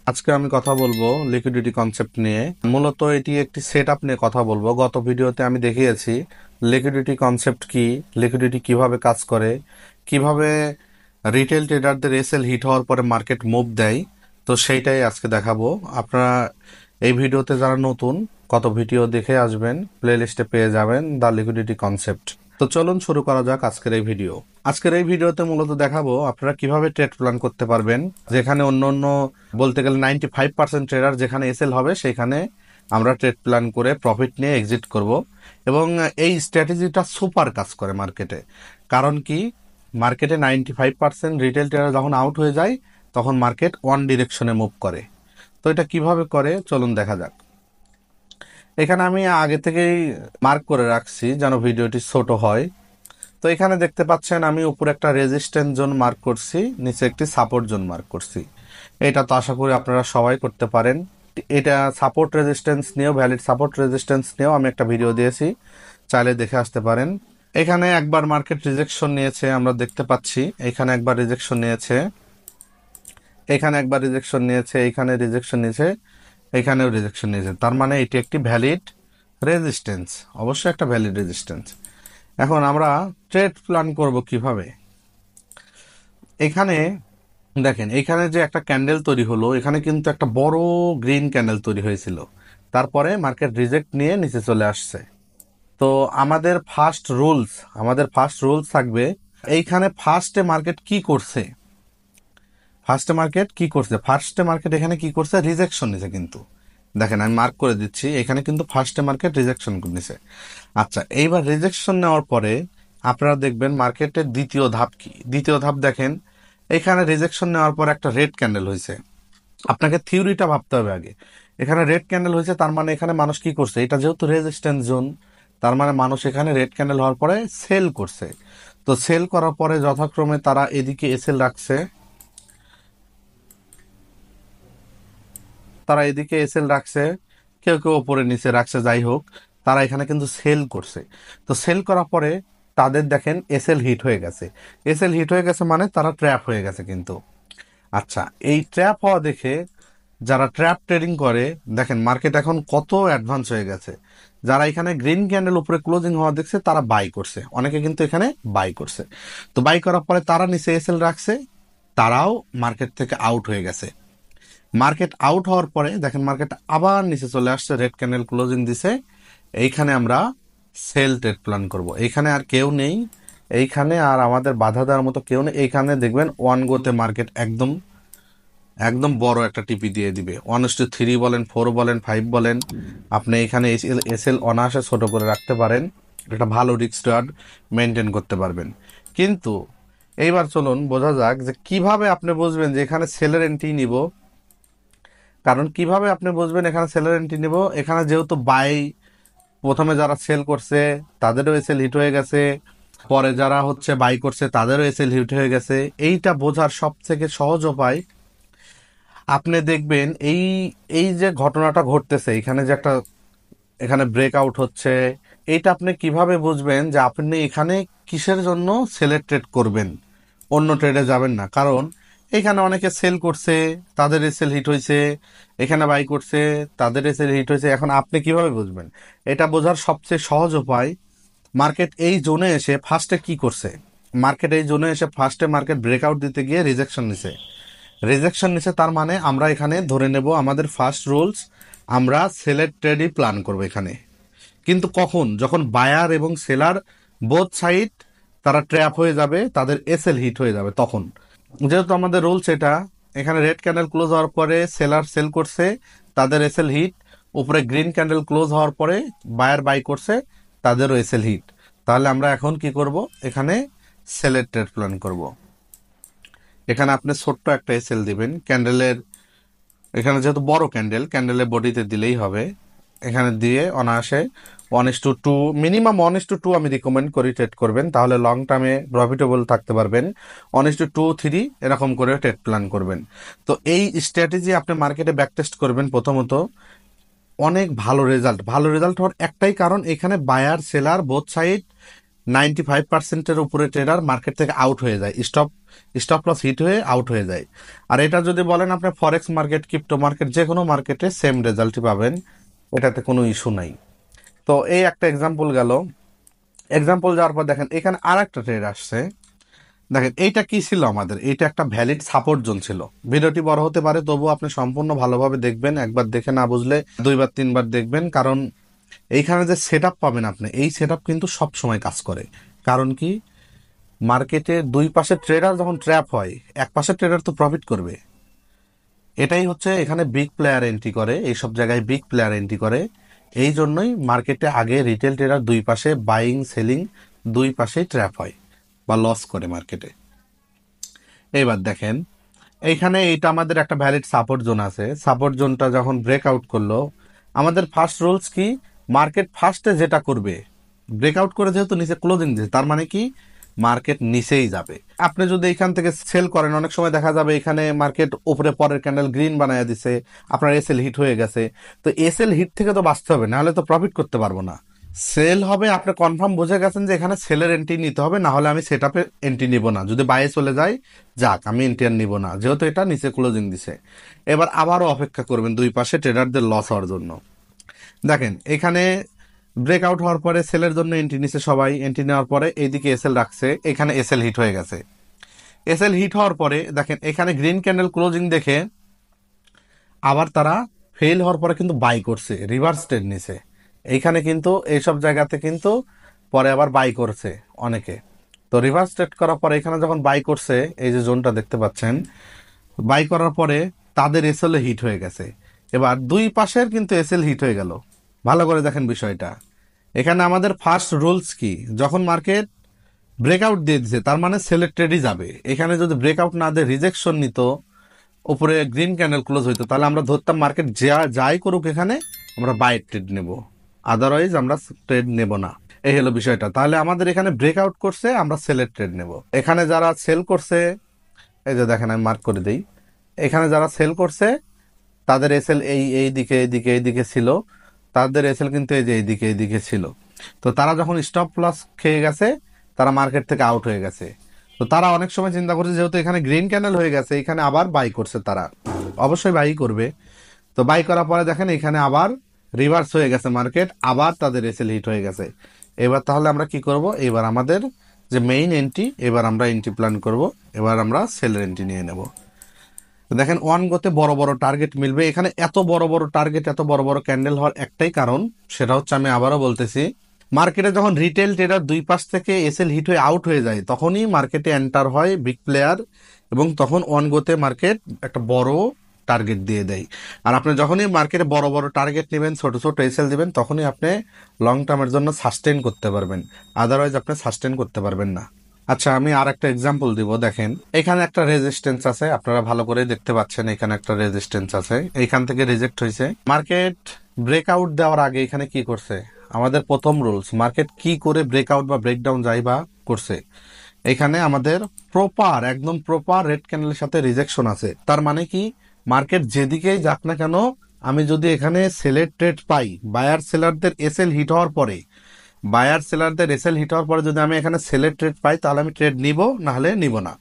আজকে আমি কথা বলবো লিকুইডিটি কনসেপ্ট নিয়ে। মূলত এটি একটি সেটআপ নিয়ে কথা বলবো। গত ভিডিওতে আমি দেখিয়েছি লিকুইডিটি কনসেপ্ট কি, লিকুইডিটি কিভাবে কাজ করে, কিভাবে রিটেল ট্রেডারদের এসএল হিট হওয়ার পরে মার্কেট মুভ দেয়। তো সেইটাই আজকে দেখাবো। আপনারা এই ভিডিওতে যারা নতুন, কত ভিডিও দেখে আসবেন, প্লে লিস্টে পেয়ে যাবেন দ্য লিকুইডিটি কনসেপ্ট। তো চলুন শুরু করা যাক আজকের এই ভিডিও। আজকের এই ভিডিওতে মূলত দেখাবো আপনারা কিভাবে ট্রেড প্ল্যান করতে পারবেন। যেখানে অন্য বলতে গেলে 95% ট্রেডার যেখানে এসএল হবে সেখানে আমরা ট্রেড প্ল্যান করে প্রফিট নিয়ে এক্সিট করব। এবং এই স্ট্র্যাটেজিটা সুপার কাজ করে মার্কেটে। কারণ কি, মার্কেটে 95% রিটেল ট্রেডার যখন আউট হয়ে যায় তখন মার্কেট ওয়ান ডিরেকশনে মুভ করে। তো এটা কিভাবে করে চলুন দেখা যাক। এখানে আমি আগে থেকেই মার্ক করে রাখছি যেন ভিডিওটি ছোট হয়। তো এখানে দেখতে পাচ্ছেন আমি উপরে একটা রেজিস্ট্যান্স জোন মার্ক করছি, নিচে একটি সাপোর্ট জোন মার্ক করছি। এটা তো আশা করি আপনারা সবাই করতে পারেন। এটা সাপোর্ট রেজিস্ট্যান্স নিয়েও, ভ্যালিড সাপোর্ট রেজিস্ট্যান্স নিয়েও আমি একটা ভিডিও দিয়েছি, চাইলে দেখে আসতে পারেন। এখানে একবার মার্কেট রিজেকশন নিয়েছে, আমরা দেখতে পাচ্ছি। এখানে একবার রিজেকশন নিয়েছে, এখানে একবার রিজেকশন নিয়েছে, এখানে রিজেকশন নিয়েছে, এখানেও রিজেকশন নিয়েছে। তার মানে এটি একটি ভ্যালিড রেজিস্ট্যান্স, অবশ্যই একটা ভ্যালিড রেজিস্ট্যান্স। এখন আমরা ট্রেড প্ল্যান করব কিভাবে। এখানে দেখেন, এখানে যে একটা ক্যান্ডেল তৈরি হলো, এখানে কিন্তু একটা বড় গ্রিন ক্যান্ডেল তৈরি হয়েছিল। তারপরে মার্কেট রিজেক্ট নিয়ে নিচে চলে আসছে। তো আমাদের ফার্স্ট রুলস থাকবে এইখানে। ফার্স্টে মার্কেট এখানে কি করছে, রিজেকশন নিছে। কিন্তু দেখেন আমি মার্ক করে দিচ্ছি, এখানে কিন্তু ফার্স্টে মার্কেট রিজেকশন নিছে। আচ্ছা, এইবার রিজেকশন নেওয়ার পরে আপনারা দেখবেন মার্কেটের দ্বিতীয় ধাপ কি। দ্বিতীয় ধাপ দেখেন, এখানে রিজেকশন নেওয়ার পর একটা রেড ক্যান্ডেল হয়েছে। আপনাকে থিওরিটা ভাবতে হবে আগে। এখানে রেড ক্যান্ডেল হয়েছে, তার মানে এখানে মানুষ কি করছে, এটা যেহেতু রেজিস্ট্যান্স জোন, তার মানে মানুষ এখানে রেড ক্যান্ডেল হওয়ার পরে সেল করছে। তো সেল করার পরে যথাক্রমে তারা এদিকে এসএল রাখছে, কেউ কেউ ওপরে নিচে রাখছে, যাই হোক তারা এখানে কিন্তু সেল করছে। তো সেল করার পরে তাদের দেখেন এসএল হিট হয়ে গেছে। এসএল হিট হয়ে গেছে মানে তারা ট্র্যাপ হয়ে গেছে কিন্তু। আচ্ছা, এই ট্র্যাপ হওয়া দেখে যারা ট্র্যাপ ট্রেডিং করে, দেখেন মার্কেট এখন কত অ্যাডভান্স হয়ে গেছে। যারা এখানে গ্রিন ক্যান্ডেল উপরে ক্লোজিং হওয়া দেখছে তারা বাই করছে, অনেকে কিন্তু এখানে বাই করছে। তো বাই করার পরে তারা নিচে এসএল রাখছে, তারাও মার্কেট থেকে আউট হয়ে গেছে। মার্কেট আউট হওয়ার পরে দেখেন মার্কেট আবার নিচে চলে আসছে, রেড ক্যান্ডেল ক্লোজিং দিছে। এইখানে আমরা সেল ট্রেড প্ল্যান করব। এইখানে আর কেউ নেই, এইখানে আর আমাদের বাধা দেওয়ার মতো কেউ নেই। এইখানে দেখবেন ওয়ান গোতে মার্কেট একদম একদম বড় একটা টিপি দিয়ে দিবে। 1:3 বলেন, 4 বলেন, 5 বলেন, আপনি এখানে এসএল অনায়াসে ছোট করে রাখতে পারেন। একটা ভালো রিস্ক রিওয়ার্ড মেনটেন করতে পারবেন। কিন্তু এইবার চলুন বোঝা যাক যে কিভাবে আপনি বুঝবেন যে এখানে সেলের এন্ট্রি নিব। কারণ কিভাবে আপনি বুঝবেন এখানে সেলের এন্ট্রি নিব, এখানে যেহেতু প্রথমে যারা সেল করছে তাদেরও এসএল হিট হয়ে গেছে, পরে যারা বাই করছে তাদেরও এসএল হিট হয়ে গেছে। এইটা বোঝার সব থেকে সহজ উপায়, আপনি দেখবেন এই এই যে ঘটনাটা ঘটতেছে, এখানে ব্রেকআউট হচ্ছে, এইটা আপনি কিভাবে বুঝবেন যে আপনি এখানে কিসের জন্য সেলের ট্রেড করবেন, অন্য ট্রেডে যাবেন না। কারণ এখানে অনেকে সেল করছে, তাদের এসএল হিট হয়েছে, এখানে বাই করছে, তাদের এসএল হিট হয়েছে। এখন আপনি কিভাবে বুঝবেন? এটা বোঝার সবচেয়ে সহজ উপায়, মার্কেট এই জোনে এসে ফার্স্টে মার্কেট ব্রেকআউট দিতে গিয়ে রিজেকশন নিছে। তার মানে আমরা এখানে ধরে নেব আমাদের ফার্স্ট রুলস, আমরা সেলের ট্রেডই প্ল্যান করব এখানে। কিন্তু কখন? যখন বায়ার এবং সেলার বোথ সাইড তারা ট্র্যাপ হয়ে যাবে, তাদের এসএল হিট হয়ে যাবে, তখন। যেহেতু আমাদের রুলস এটা, এখানে রেড ক্যান্ডেল ক্লোজ হওয়ার পরে সেলার সেল করছে, তাদের এসএল হিট। উপরে গ্রিন ক্যান্ডেল ক্লোজ হওয়ার পরে বায়ার বাই করছে, তাদেরও এসএল হিট। তাহলে আমরা এখন কি করব, এখানে সেলের ট্রেড প্ল্যান করব। এখানে আপনি ছোট্ট একটা এসএল দিবেন ক্যান্ডেলের, এখানে যেহেতু বড় ক্যান্ডেলের বডিতে দিলেই হবে। এখানে দিয়ে অনায়াসে 1:2, মিনিমাম 1:2 আমি রিকমেন্ড করি ট্রেড করবেন, তাহলে লং টার্মে প্রফিটেবল থাকতে পারবেন। 1:2, 3 এরকম করে ট্রেড প্ল্যান করবেন। তো এই স্ট্র্যাটেজি আপনি মার্কেটে ব্যাকটেস্ট করবেন প্রথমত। অনেক ভালো রেজাল্ট হওয়ার একটাই কারণ, এখানে বায়ার সেলার বোথ সাইড 95%-এর উপরে ট্রেডার মার্কেট থেকে আউট হয়ে যায়, স্টপ লস হিট হয়ে আউট হয়ে যায়। আর এটা যদি বলেন আপনি ফরেক্স মার্কেট, ক্রিপ্টো মার্কেট, যে কোনো মার্কেটে সেম রেজাল্টই পাবেন, এটাতে কোনো ইস্যু নাই। তো এই একটা এক্সাম্পল গেল। এক্সাম্পল যাওয়ার পর দেখেন এখানে আর একটা ট্রেড আসছে। দেখেন এইটা কি ছিল, আমাদের এইটা একটা ভ্যালিড সাপোর্ট জোন ছিল। ভিডিওটি বড় হতে পারে, তবু আপনি সম্পূর্ণ ভালোভাবে দেখবেন, একবার দেখে না বুঝলে দুইবার তিনবার দেখবেন, কারণ এইখানে যে সেট আপ পাবেন আপনি, এই সেট আপ কিন্তু সব সময় কাজ করে। কারণ কি, মার্কেটে দুই পাশে ট্রেডার যখন ট্র্যাপ হয়, এক পাশে ট্রেডার তো প্রফিট করবে। এটাই হচ্ছে এখানে বিগ প্লেয়ার এন্ট্রি করে, এইসব জায়গায় বিগ প্লেয়ার এন্ট্রি করে। এই জন্যই মার্কেটে আগে রিটেল ট্রেডার দুই পাশে বাইং সেলিং দুই পাশেই ট্র্যাপ হয় বা লস করে মার্কেটে। এইবার দেখেন এইখানে এইটা আমাদের একটা ভ্যালিড সাপোর্ট জোন আছে। সাপোর্ট জোনটা যখন ব্রেকআউট করলো, আমাদের ফার্স্ট রুলস কি, মার্কেট ফার্স্টে যেটা করবে, ব্রেকআউট করে যেহেতু নিচে ক্লোজিং দিয়েছে, তার মানে কি মার্কেট নিচেই যাবে। আপনি যদি এখান থেকে সেল করেন, অনেক সময় দেখা যাবে এখানে মার্কেট উপরে পরের ক্যান্ডেল গ্রিন বানায় দিছে, আপনার এসএল হিট হয়ে গেছে। তো এসএল হিট থেকে তো বাঁচতে হবে, নাহলে তো প্রফিট করতে পারবো না। সেল হবে, আপনি কনফার্ম বুঝে গেছেন যে এখানে সেলের এন্ট্রি নিতে হবে, না হলে আমি সেট আপে এন্ট্রি নিব না। যদি বাইরে চলে যায়, যাক, আমি এন্ট্রি আর নিব না, যেহেতু এটা নিচে ক্লোজিং দিছে। এবার আবারও অপেক্ষা করবেন দুই পাশে ট্রেডারদের লস হওয়ার জন্য। দেখেন এখানে ব্রেকআউট হওয়ার পরে সেলের জন্য এন্ট্রি নিছে সবাই, এন্ট্রি নেওয়ার পরে এইদিকে এসএল রাখছে, এখানে এসএল হিট হয়ে গেছে। এসএল হিট হওয়ার পরে দেখেন এখানে গ্রিন ক্যান্ডেল ক্লোজিং দেখে আবার তারা ফেল হওয়ার পরে কিন্তু বাই করছে, রিভার্স ট্রেড নিছে। এইখানে কিন্তু এইসব জায়গাতে কিন্তু পরে আবার বাই করছে অনেকে। তো রিভার্স ট্রেড করার পরে এখানে যখন বাই করছে, এই যে জোনটা দেখতে পাচ্ছেন, বাই করার পরে তাদের এসএল হিট হয়ে গেছে। এবার দুই পাশের কিন্তু এসএল হিট হয়ে গেল। ভালো করে দেখেন বিষয়টা। এখানে আমাদের ফার্স্ট রুলস কি, যখন মার্কেট ব্রেকআউট দিয়ে দিছে তার মানে সেলের ট্রেডই যাবে। এখানে যদি ব্রেকআউট না দিয়ে রিজেকশন নিত, উপরে গ্রিন ক্যান্ডেল ক্লোজ হইতো, তাহলে আমরা ধরতাম মার্কেট যাই করুক এখানে আমরা বাই ট্রেড নেব, আদারওয়াইজ আমরা ট্রেড নেব না। এই হলো বিষয়টা। তাহলে আমাদের এখানে ব্রেকআউট করছে, আমরা সেলের ট্রেড নেব। এখানে যারা সেল করছে, এই যে দেখেন আমি মার্ক করে দিই, এখানে যারা সেল করছে তাদের এসএল এই দিকে এইদিকে ছিল, তাদের এসএল কিন্তু এই যে এইদিকে ছিল। তো তারা যখন স্টপ লস খেয়ে গেছে, তারা মার্কেট থেকে আউট হয়ে গেছে। তো তারা অনেক সময় চিন্তা করছে যেহেতু এখানে গ্রিন ক্যান্ডেল হয়ে গেছে, এখানে আবার বাই করছে, তারা অবশ্যই বাই করবে। তো বাই করার পরে দেখেন এখানে আবার রিভার্স হয়ে গেছে মার্কেট, আবার তাদের এসএল হিট হয়ে গেছে। এবার তাহলে আমরা কি করব, এবার আমাদের যে মেইন এন্ট্রি, এবার আমরা এন্ট্রি প্ল্যান করব, এবার আমরা সেলের এন্ট্রি নিয়ে নেব। দেখেন ওয়ান গোতে বড় বড় টার্গেট মিলবে। এখানে এত বড় বড় টার্গেট, এত বড় বড় ক্যান্ডেল হওয়ার একটাই কারণ, সেটা হচ্ছে আমি আবারও বলতেছি, মার্কেটে যখন রিটেল ট্রেডার দুই পাশ থেকে এসএল হিট হয়ে আউট হয়ে যায়, তখনই মার্কেটে এন্টার হয় বিগ প্লেয়ার, এবং তখন ওয়ান গোতে মার্কেট একটা বড় টার্গেট দিয়ে দেয়। আর আপনি যখনই মার্কেটে বড় বড় টার্গেট নেবেন, ছোট ছোট এসএল দিবেন, তখনই আপনি লং টার্মের জন্য সাস্টেন করতে পারবেন, আদারওয়াইজ আপনি সাস্টেন করতে পারবেন না। আচ্ছা, আমি আর একটা এক্সাম্পল দিব। দেখেন এখানে একটা রেজিস্ট্যান্স আছে, আপনারা ভালো করে দেখতে পাচ্ছেন, এখানে একটা রেজিস্ট্যান্স আছে, এইখান থেকে রিজেক্ট হয়েছে। মার্কেট ব্রেকআউট দেওয়ার আগে এখানে কি করছে, আমাদের প্রথম রুলস, মার্কেট কি করে ব্রেকআউট বা ব্রেকডাউন যাই বা করছে, এখানে আমাদের প্রপার, একদম প্রপার রেড ক্যান্ডেলের সাথে রিজেকশন আছে। তার মানে কি, মার্কেট যেদিকেই যাক না কেন, আমি যদি এখানে সেলের ট্রেড পাই, বায়ার সেলারদের এসএল হিট হওয়ার পরে, বায়ার সেলারদের এসএল হিট হওয়ার পরে যদি আমি এখানে সেলের ট্রেড পাই, তাহলে আমি ট্রেড নিব, না হলে নিব না।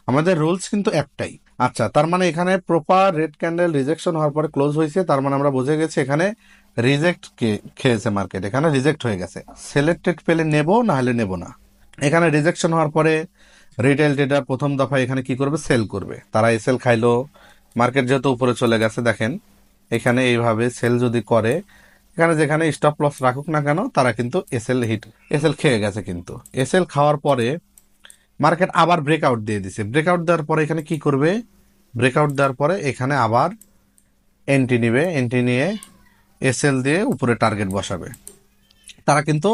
আমাদের রুলস কিন্তু একটাই। আচ্ছা, তার মানে এখানে প্রপার রেড ক্যান্ডেল রিজেকশন হওয়ার পরে ক্লোজ হয়েছে, তার মানে আমরা বুঝে গেছি এখানে রিজেক্ট খেয়েছে মার্কেট, এখানে রিজেক্ট হয়ে গেছে। সেলের ট্রেড পেলে নেব, না হলে নেব না। এখানে রিজেকশন হওয়ার পরে রিটেল ট্রেডার প্রথম দফায় এখানে কি করবে, সেল করবে। তারা এসএল খাইলো, মার্কেট যেহেতু উপরে চলে গেছে, দেখেন এখানে এইভাবে সেল যদি করে, এখানে যেখানে স্টপ লস রাখুক না কেন, তারা কিন্তু এসএল খেয়ে গেছে। কিন্তু এসএল খাওয়ার পরে মার্কেট আবার ব্রেকআউট দিয়ে দিছে। ব্রেকআউট দেওয়ার পরে এখানে কি করবে, ব্রেকআউট দেওয়ার পরে এখানে আবার এন্ট্রি নিবে, এন্ট্রি নিয়ে এসএল দিয়ে উপরে টার্গেট বসাবে। তারা কিন্তু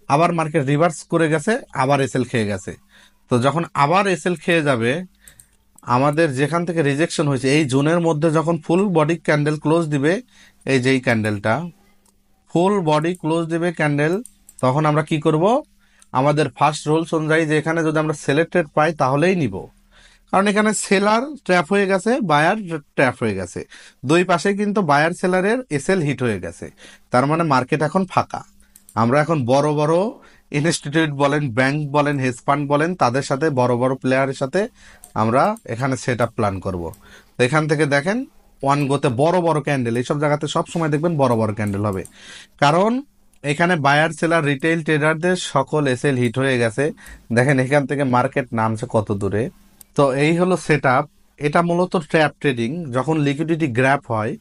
আবার মার্কেট রিভার্স করে গেছে, আবার এসএল খেয়ে গেছে। তো যখন আবার এসএল খেয়ে যাবে, আমাদের যেখান থেকে রিজেকশন হয়েছে এই জোনের মধ্যে যখন ফুল বডি ক্যান্ডেল ক্লোজ দিবে, এই যেই ক্যান্ডেলটা ফুল বডি ক্লোজ দিবে ক্যান্ডেল, তখন আমরা কি করব, আমাদের ফার্স্ট রুলস অনুযায়ী যে এখানে যদি আমরা সিলেক্টেড পাই তাহলেই নিব। কারণ এখানে সেলার ট্র্যাপ হয়ে গেছে, বায়ার ট্র্যাপ হয়ে গেছে, দুই পাশে কিন্তু বায়ার সেলারের এসএল হিট হয়ে গেছে। তার মানে মার্কেট এখন ফাঁকা। আমরা এখন বড় বড় ইনস্টিটিউট বলেন, ব্যাংক বলেন, হেজ ফান্ড বলেন, তাদের সাথে বড় বড় প্লেয়ারের সাথে আমরা এখানে সেট আপ প্ল্যান করবো। তো এখান থেকে দেখেন ওয়ান গোতে বড় বড় ক্যান্ডেল, এইসব জায়গাতে সব সময় দেখবেন বড় বড় ক্যান্ডেল হবে, কারণ এখানে বায়ার সেলার রিটেইল ট্রেডারদের সকল এসএল হিট হয়ে গেছে। দেখেন এখান থেকে মার্কেট নামছে কত দূরে। তো এই হলো সেট আপ। এটা মূলত ট্র্যাপ ট্রেডিং। যখন লিকুইডিটি গ্র্যাপ হয়,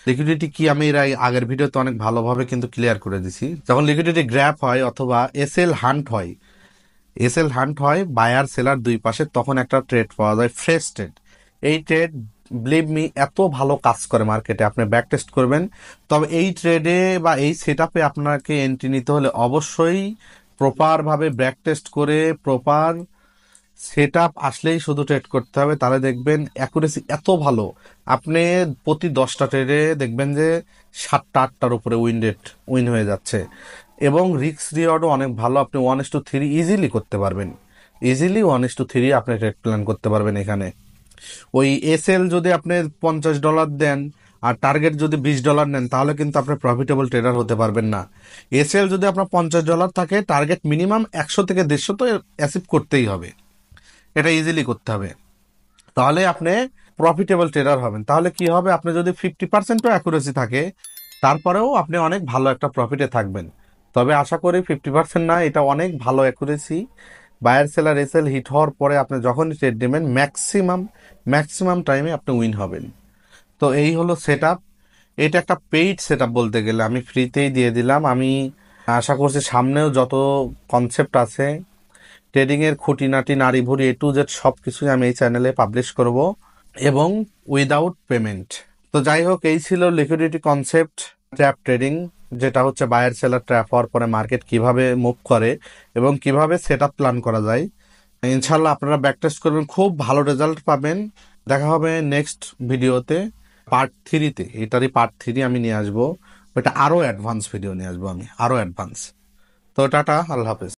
লিকুইডিটি কি আমি এর আগের ভিডিওতে অনেক ভালোভাবে কিন্তু ক্লিয়ার করে দিছি। যখন লিকুইডিটি গ্র্যাপ হয় অথবা এসএল হান্ট হয়, এসএল হান্ট হয় বায়ার সেলার দুই পাশে, তখন একটা ট্রেড পাওয়া যায়, ফ্রেশ ট্রেড। এই ট্রেড বিলিভ মি এত ভালো কাজ করে মার্কেটে, আপনি ব্যাক টেস্ট করবেন। তবে এই ট্রেডে বা এই সেট আপে আপনাকে এন্ট্রি নিতে হলে অবশ্যই প্রপারভাবে ব্যাক টেস্ট করে প্রপার সেট আপ আসলেই শুধু ট্রেড করতে হবে, তাহলে দেখবেন অ্যাকুরেসি এত ভালো। আপনি প্রতি 10টা ট্রেডে দেখবেন যে 7টা 8টার উপরে উইন হয়ে যাচ্ছে, এবং রিস্ক রিওয়ার্ডও অনেক ভালো। আপনি 1:3 ইজিলি করতে পারবেন, ইজিলি 1:3 আপনি ট্রেড প্ল্যান করতে পারবেন এখানে। ওই এসএল যদি আপনি $50 দেন আর টার্গেট যদি $20 নেন, তাহলে কিন্তু আপনি প্রফিটেবল ট্রেডার হতে পারবেন না। এসএল যদি আপনার $50 থাকে, টার্গেট মিনিমাম 100 থেকে 150 তো অ্যাচিভ করতেই হবে, এটা ইজিলি করতে হবে, তাহলে আপনি প্রফিটেবল ট্রেডার হবেন। তাহলে কি হবে, আপনি যদি 50%ও অ্যাকুরেসি থাকে, তারপরেও আপনি অনেক ভালো একটা প্রফিটে থাকবেন। তবে আশা করি 50% না, এটা অনেক ভালো accuracy. Buyer seller SL hit হওয়ার পরে আপনি যখনই ট্রেড নেবেন, ম্যাক্সিমাম টাইমে আপনি উইন হবেন। তো এই হলো সেট আপ। এটা একটা পেইড সেট আপ বলতে গেলে, আমি ফ্রিতেই দিয়ে দিলাম। আমি আশা করছি সামনেও যত কনসেপ্ট আছে ট্রেডিং এর খুঁটিনাটি নাড়ি ভুড়ি A to Z সব কিছুই আমি এই চ্যানেলে পাবলিশ করব, এবং উইদাউট পেমেন্ট। তো যাই হোক, এই ছিল লিকুইডিটি কনসেপ্ট, ট্র্যাপ ট্রেডিং, যেটা হচ্ছে বায়ার সেলার ট্র্যাপ হওয়ার পরে মার্কেট কিভাবে মুভ করে এবং কিভাবে সেট আপ প্ল্যান করা যায়। ইনশাল্লাহ আপনারা ব্যাক টেস্ট করবেন, খুব ভালো রেজাল্ট পাবেন। দেখা হবে নেক্সট ভিডিওতে, পার্ট 3-তে। এটারই পার্ট 3 আমি নিয়ে আসবো, ওটা আরো অ্যাডভান্স ভিডিও নিয়ে আসবো, আমি আরো অ্যাডভান্স। তো টাটা, আল্লাহ হাফেজ।